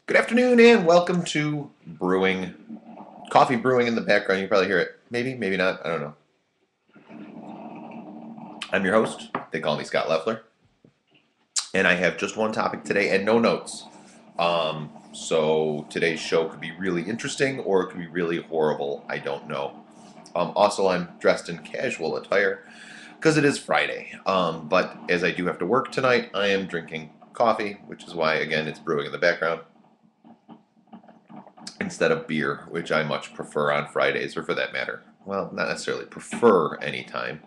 Good afternoon and welcome to Brewing. Coffee brewing in the background. You can probably hear it. Maybe, maybe not. I don't know. I'm your host. They call me Scott Leffler. And I have just one topic today and no notes. So today's show could be really interesting or it could be really horrible. I don't know. Also, I'm dressed in casual attire because it is Friday. But as I do have to work tonight, I am drinking coffee, which is why, again, it's brewing in the background, instead of beer, which I much prefer on Fridays, or for that matter. Well, not necessarily prefer any time,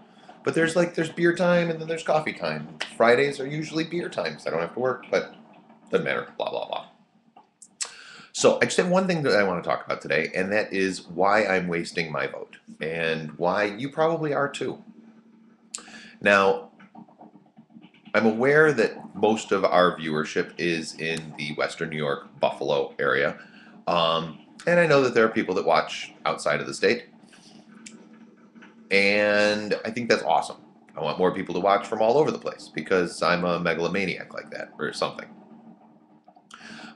but there's beer time and then there's coffee time. Fridays are usually beer times. I don't have to work, but doesn't matter. Blah blah blah. So I just have one thing that I want to talk about today, and that is why I'm wasting my vote, and why you probably are too. Now, I'm aware that most of our viewership is in the Western New York, Buffalo area. And I know that there are people that watch outside of the state. And I think that's awesome. I want more people to watch from all over the place because I'm a megalomaniac like that or something.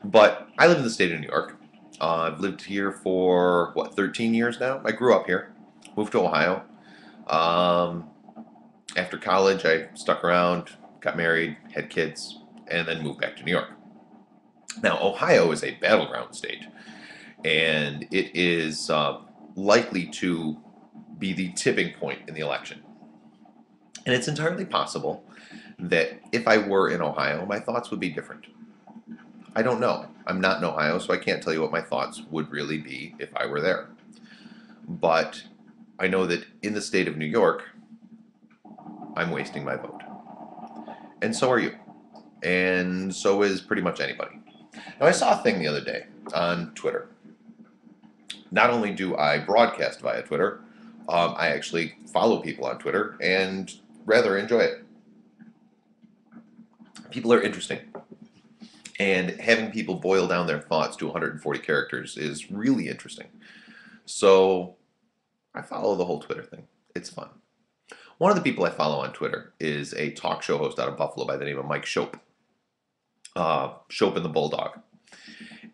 But I live in the state of New York. I've lived here for, 13 years now? I grew up here, moved to Ohio. Um, After college, I stuck around, got married, had kids, and then moved back to New York. Now, Ohio is a battleground state, and it is likely to be the tipping point in the election. And it's entirely possible that if I were in Ohio, my thoughts would be different. I don't know. I'm not in Ohio, so I can't tell you what my thoughts would really be if I were there. But I know that in the state of New York, I'm wasting my vote. And so are you. And so is pretty much anybody. Now, I saw a thing the other day on Twitter. Not only do I broadcast via Twitter, I actually follow people on Twitter and rather enjoy it. People are interesting. And having people boil down their thoughts to 140 characters is really interesting. So I follow the whole Twitter thing. It's fun. One of the people I follow on Twitter is a talk show host out of Buffalo by the name of Mike Shope. Shope and the Bulldog.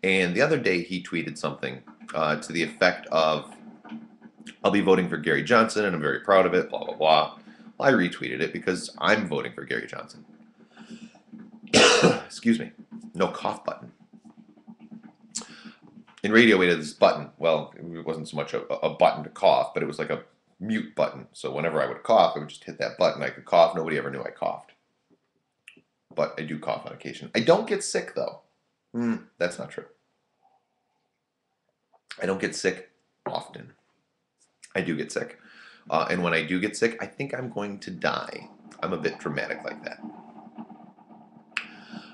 And the other day he tweeted something to the effect of, I'll be voting for Gary Johnson and I'm very proud of it, blah, blah, blah. Well, I retweeted it because I'm voting for Gary Johnson. Excuse me. No cough button. In radio, we had this button. Well, it wasn't so much a button to cough, but it was like a mute button. So whenever I would cough, I would just hit that button. I could cough. Nobody ever knew I coughed. But I do cough on occasion. I don't get sick, though. That's not true. I don't get sick often. I do get sick. And when I do get sick, I think I'm going to die. I'm a bit dramatic like that.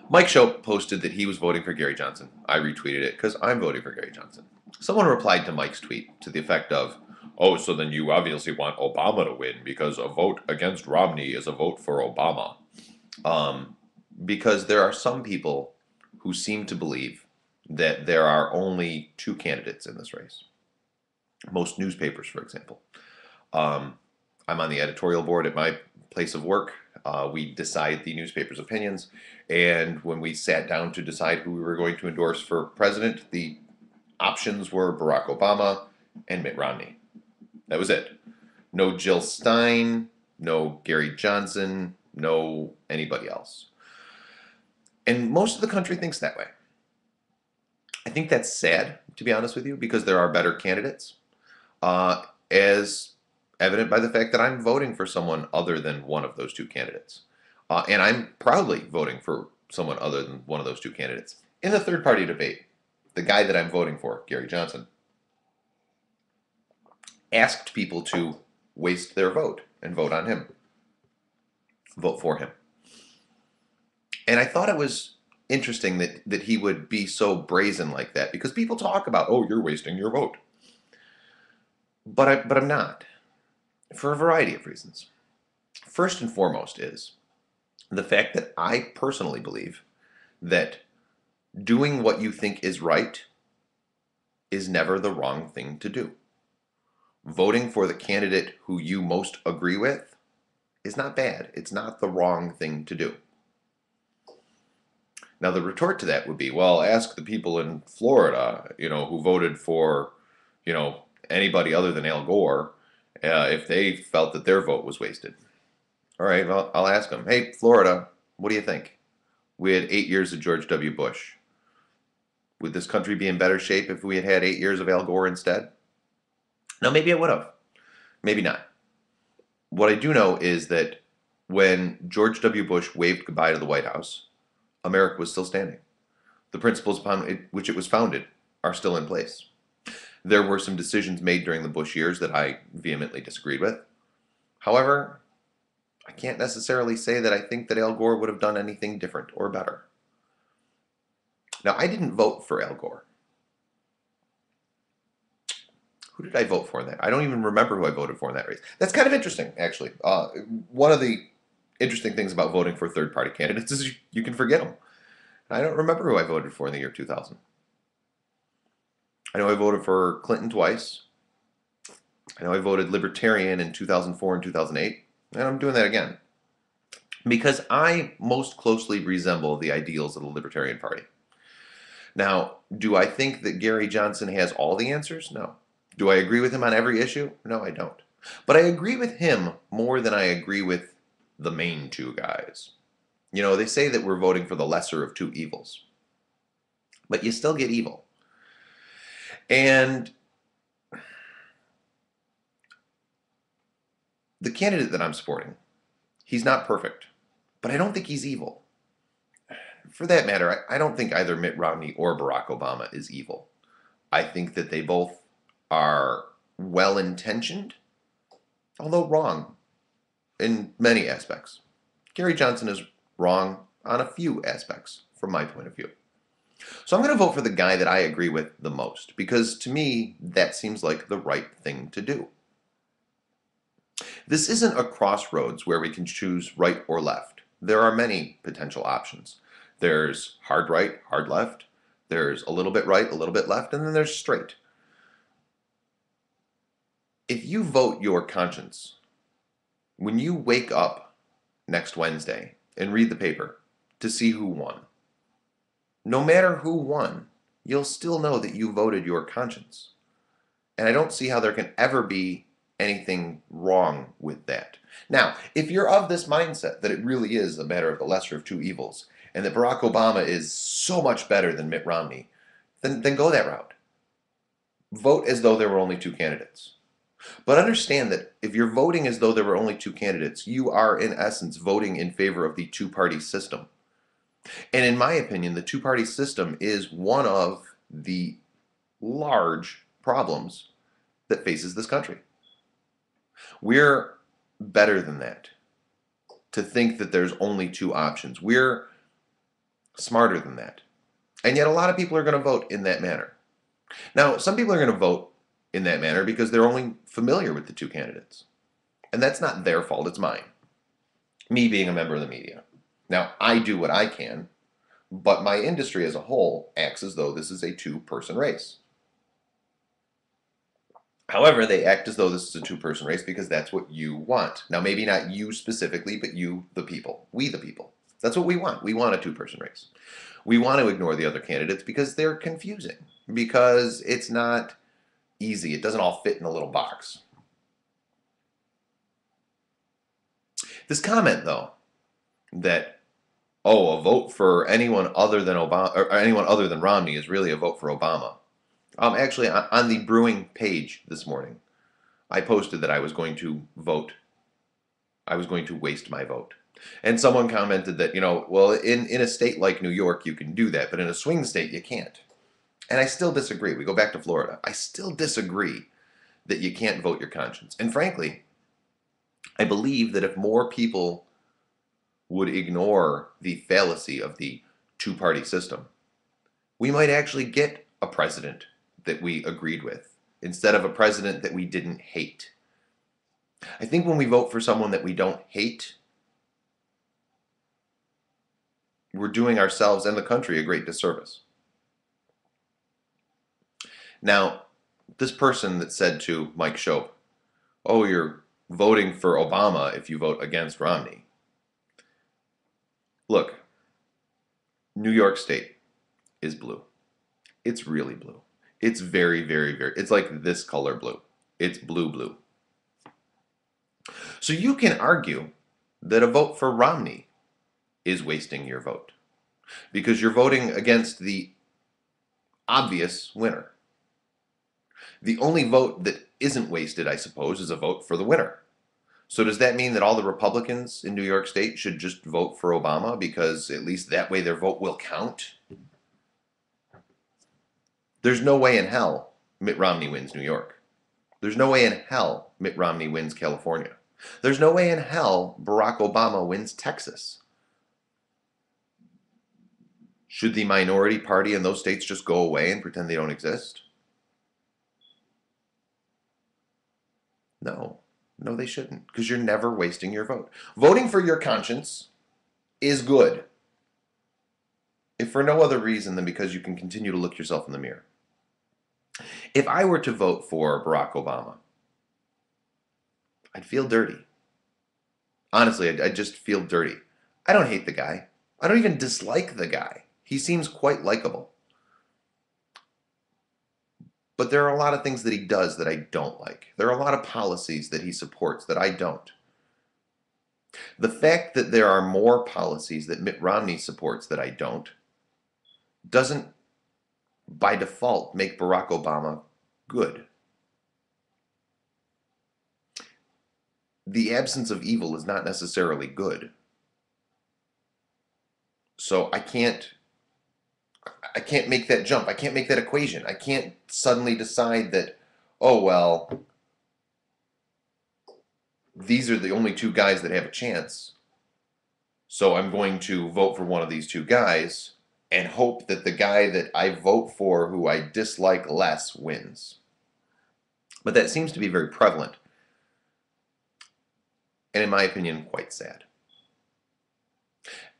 Mike Shope posted that he was voting for Gary Johnson. I retweeted it because I'm voting for Gary Johnson. Someone replied to Mike's tweet to the effect of, oh, so then you obviously want Obama to win because a vote against Romney is a vote for Obama. Because there are some people who seem to believe that there are only two candidates in this race. Most newspapers, for example. I'm on the editorial board at my place of work. We decide the newspaper's opinions. And when we sat down to decide who we were going to endorse for president, the options were Barack Obama and Mitt Romney. That was it. No Jill Stein, no Gary Johnson, no anybody else. And most of the country thinks that way. I think that's sad, to be honest with you, because there are better candidates, as evident by the fact that I'm voting for someone other than one of those two candidates. And I'm proudly voting for someone other than one of those two candidates. In the third party debate, the guy that I'm voting for, Gary Johnson, asked people to waste their vote and vote on him. Vote for him. And I thought it was interesting that he would be so brazen like that because people talk about, oh, you're wasting your vote. But I'm not, for a variety of reasons. First and foremost is the fact that I personally believe that doing what you think is right is never the wrong thing to do. Voting for the candidate who you most agree with is not bad. It's not the wrong thing to do. Now, the retort to that would be, well, ask the people in Florida, who voted for, anybody other than Al Gore, if they felt that their vote was wasted. All right, well, I'll ask them, hey, Florida, what do you think? We had 8 years of George W. Bush. Would this country be in better shape if we had had 8 years of Al Gore instead? No, maybe it would have. Maybe not. What I do know is that when George W. Bush waved goodbye to the White House, America was still standing. The principles upon which it was founded are still in place. There were some decisions made during the Bush years that I vehemently disagreed with. However, I can't necessarily say that I think that Al Gore would have done anything different or better. Now, I didn't vote for Al Gore. Who did I vote for in that? I don't even remember who I voted for in that race. That's kind of interesting, actually. One of the interesting things about voting for third-party candidates is you can forget them. I don't remember who I voted for in the year 2000. I know I voted for Clinton twice. I know I voted Libertarian in 2004 and 2008, and I'm doing that again. Because I most closely resemble the ideals of the Libertarian Party. Now, do I think that Gary Johnson has all the answers? No. Do I agree with him on every issue? No, I don't. But I agree with him more than I agree with the main two guys. They say that we're voting for the lesser of two evils. But you still get evil. And the candidate that I'm supporting, he's not perfect. But I don't think he's evil. For that matter, I don't think either Mitt Romney or Barack Obama is evil. I think that they both are well-intentioned, although wrong in many aspects. Gary Johnson is wrong on a few aspects from my point of view. So I'm going to vote for the guy that I agree with the most, because to me, that seems like the right thing to do. This isn't a crossroads where we can choose right or left. There are many potential options. There's hard right, hard left. There's a little bit right, a little bit left, and then there's straight. If you vote your conscience, when you wake up next Wednesday and read the paper to see who won, no matter who won, you'll still know that you voted your conscience. And I don't see how there can ever be anything wrong with that. Now, if you're of this mindset that it really is a matter of the lesser of two evils, and that Barack Obama is so much better than Mitt Romney, then go that route. Vote as though there were only two candidates. But understand that if you're voting as though there were only two candidates, you are in essence voting in favor of the two-party system. And in my opinion, the two-party system is one of the large problems that faces this country. We're better than that to think that there's only two options. We're smarter than that. And yet a lot of people are going to vote in that manner. Now, some people are going to vote in that manner because they're only familiar with the two candidates. And that's not their fault, it's mine. Me being a member of the media. Now, I do what I can, but my industry as a whole acts as though this is a two-person race. However, they act as though this is a two-person race because that's what you want. Now, maybe not you specifically, but you, the people. We, the people. That's what we want. We want a two-person race. We want to ignore the other candidates because they're confusing, because it's not easy. It doesn't all fit in a little box. This comment, though, that, oh, a vote for anyone other than Obama or anyone other than Romney is really a vote for Obama. Actually, on the Brewing page this morning, I posted that I was going to vote. I was going to waste my vote. And someone commented that, well, in a state like New York, you can do that, but in a swing state, you can't. And I still disagree. We go back to Florida. I still disagree that you can't vote your conscience. And frankly, I believe that if more people would ignore the fallacy of the two-party system, we might actually get a president that we agreed with instead of a president that we didn't hate. I think when we vote for someone that we don't hate, we're doing ourselves and the country a great disservice. Now, this person that said to Mike Shope, oh, you're voting for Obama if you vote against Romney. Look, New York State is blue. It's really blue. It's very, very, very, it's like this color blue. It's blue, blue. So you can argue that a vote for Romney is wasting your vote because you're voting against the obvious winner. The only vote that isn't wasted, I suppose, is a vote for the winner. So does that mean that all the Republicans in New York State should just vote for Obama because at least that way their vote will count? There's no way in hell Mitt Romney wins New York. There's no way in hell Mitt Romney wins California. There's no way in hell Barack Obama wins Texas. Should the minority party in those states just go away and pretend they don't exist? No. No, they shouldn't, because you're never wasting your vote. Voting for your conscience is good, if for no other reason than because you can continue to look yourself in the mirror. If I were to vote for Barack Obama, I'd feel dirty. Honestly, I'd just feel dirty. I don't hate the guy. I don't even dislike the guy. He seems quite likable. But there are a lot of things that he does that I don't like. There are a lot of policies that he supports that I don't. The fact that there are more policies that Mitt Romney supports that I don't doesn't, by default, make Barack Obama good. The absence of evil is not necessarily good. So I can't make that jump. I can't make that equation. I can't suddenly decide that, oh, well, these are the only two guys that have a chance. So I'm going to vote for one of these two guys and hope that the guy that I vote for who I dislike less wins. But that seems to be very prevalent. And in my opinion, quite sad.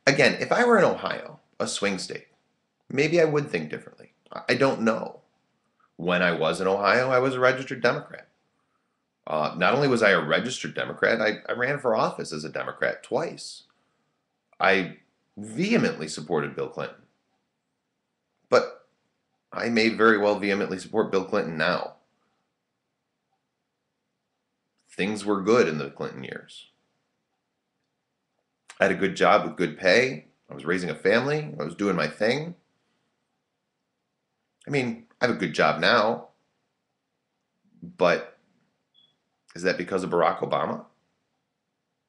Again, if I were in Ohio, a swing state, maybe I would think differently. I don't know. When I was in Ohio, I was a registered Democrat. Not only was I a registered Democrat, I ran for office as a Democrat twice. I vehemently supported Bill Clinton. But I may very well vehemently support Bill Clinton now. Things were good in the Clinton years. I had a good job with good pay. I was raising a family. I was doing my thing. I mean, I have a good job now, but is that because of Barack Obama?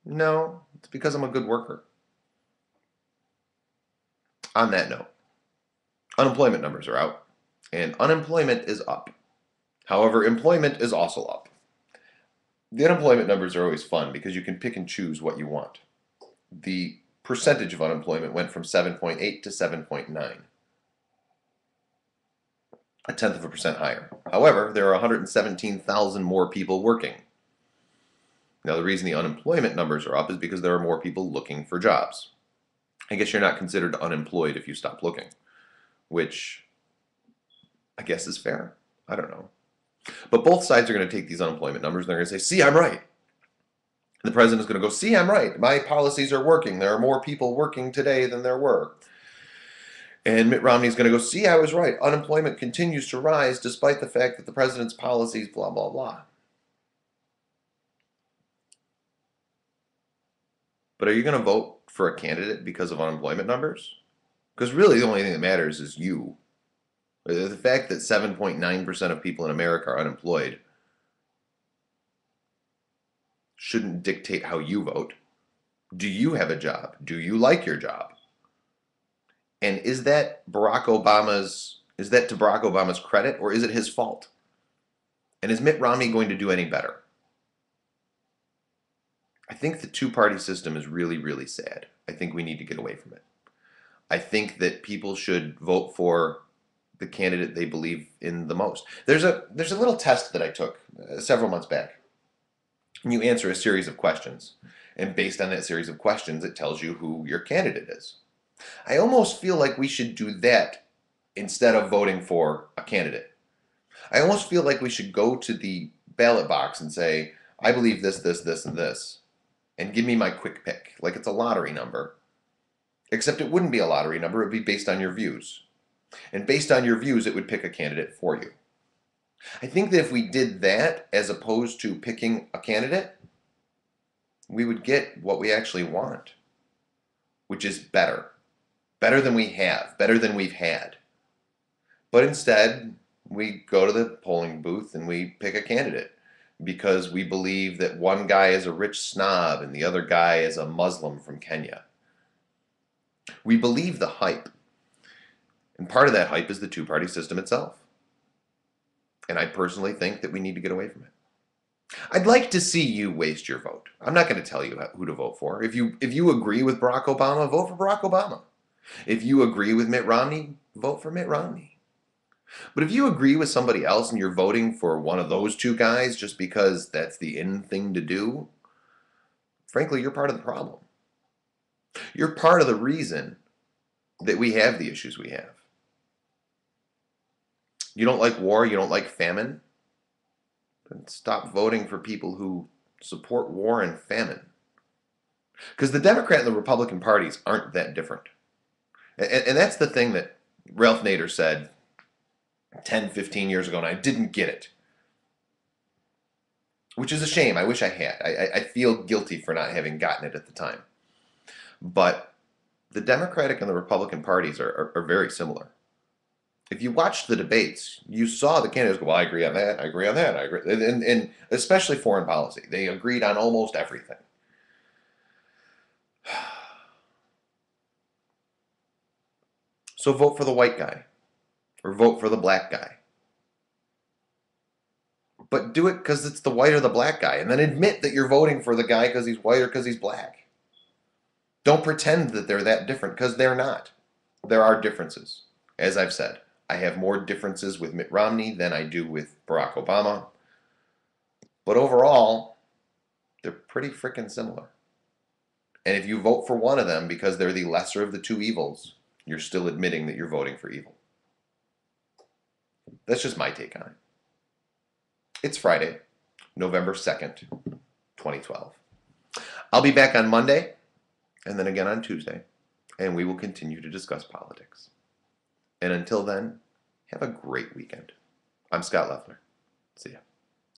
No, it's because I'm a good worker. On that note, unemployment numbers are out, and unemployment is up. However, employment is also up. The unemployment numbers are always fun because you can pick and choose what you want. The percentage of unemployment went from 7.8 to 7.9. A tenth of a percent higher. However, there are 117,000 more people working. Now, the reason the unemployment numbers are up is because there are more people looking for jobs. I guess you're not considered unemployed if you stop looking, which I guess is fair. I don't know. But both sides are going to take these unemployment numbers and they're going to say, see, I'm right. And the president's going to go, see, I'm right. My policies are working. There are more people working today than there were. And Mitt Romney's going to go, see, I was right. Unemployment continues to rise despite the fact that the president's policies, blah, blah, blah. But are you going to vote for a candidate because of unemployment numbers? Because really the only thing that matters is you. The fact that 7.9% of people in America are unemployed shouldn't dictate how you vote. Do you have a job? Do you like your job? And is that to Barack Obama's credit, or is it his fault? And is Mitt Romney going to do any better? I think the two-party system is really, really sad. I think we need to get away from it. I think that people should vote for the candidate they believe in the most. There's a little test that I took several months back. And you answer a series of questions. And based on that series of questions, it tells you who your candidate is. I almost feel like we should do that instead of voting for a candidate. I almost feel like we should go to the ballot box and say, I believe this, this, this, and this. And give me my quick pick. Like it's a lottery number. Except it wouldn't be a lottery number, it would be based on your views. And based on your views, it would pick a candidate for you. I think that if we did that as opposed to picking a candidate, we would get what we actually want, which is better. Better than we have, better than we've had. But instead, we go to the polling booth and we pick a candidate because we believe that one guy is a rich snob and the other guy is a Muslim from Kenya. We believe the hype. And part of that hype is the two-party system itself. And I personally think that we need to get away from it. I'd like to see you waste your vote. I'm not going to tell you who to vote for. If you agree with Barack Obama, vote for Barack Obama. If you agree with Mitt Romney, vote for Mitt Romney. But if you agree with somebody else and you're voting for one of those two guys just because that's the in thing to do, frankly, you're part of the problem. You're part of the reason that we have the issues we have. You don't like war, you don't like famine, then stop voting for people who support war and famine. Because the Democrat and the Republican parties aren't that different. And that's the thing that Ralph Nader said 10, 15 years ago, and I didn't get it. Which is a shame. I wish I had. I feel guilty for not having gotten it at the time. But the Democratic and the Republican parties are very similar. If you watched the debates, you saw the candidates go, well, I agree on that, I agree on that, I agree. And especially foreign policy. They agreed on almost everything. So vote for the white guy. Or vote for the black guy. But do it because it's the white or the black guy. And then admit that you're voting for the guy because he's white or because he's black. Don't pretend that they're that different, because they're not. There are differences. As I've said, I have more differences with Mitt Romney than I do with Barack Obama. But overall, they're pretty freaking similar. And if you vote for one of them because they're the lesser of the two evils, you're still admitting that you're voting for evil. That's just my take on it. It's Friday, November 2nd, 2012. I'll be back on Monday and then again on Tuesday, and we will continue to discuss politics. And until then, have a great weekend. I'm Scott Leffler. See ya.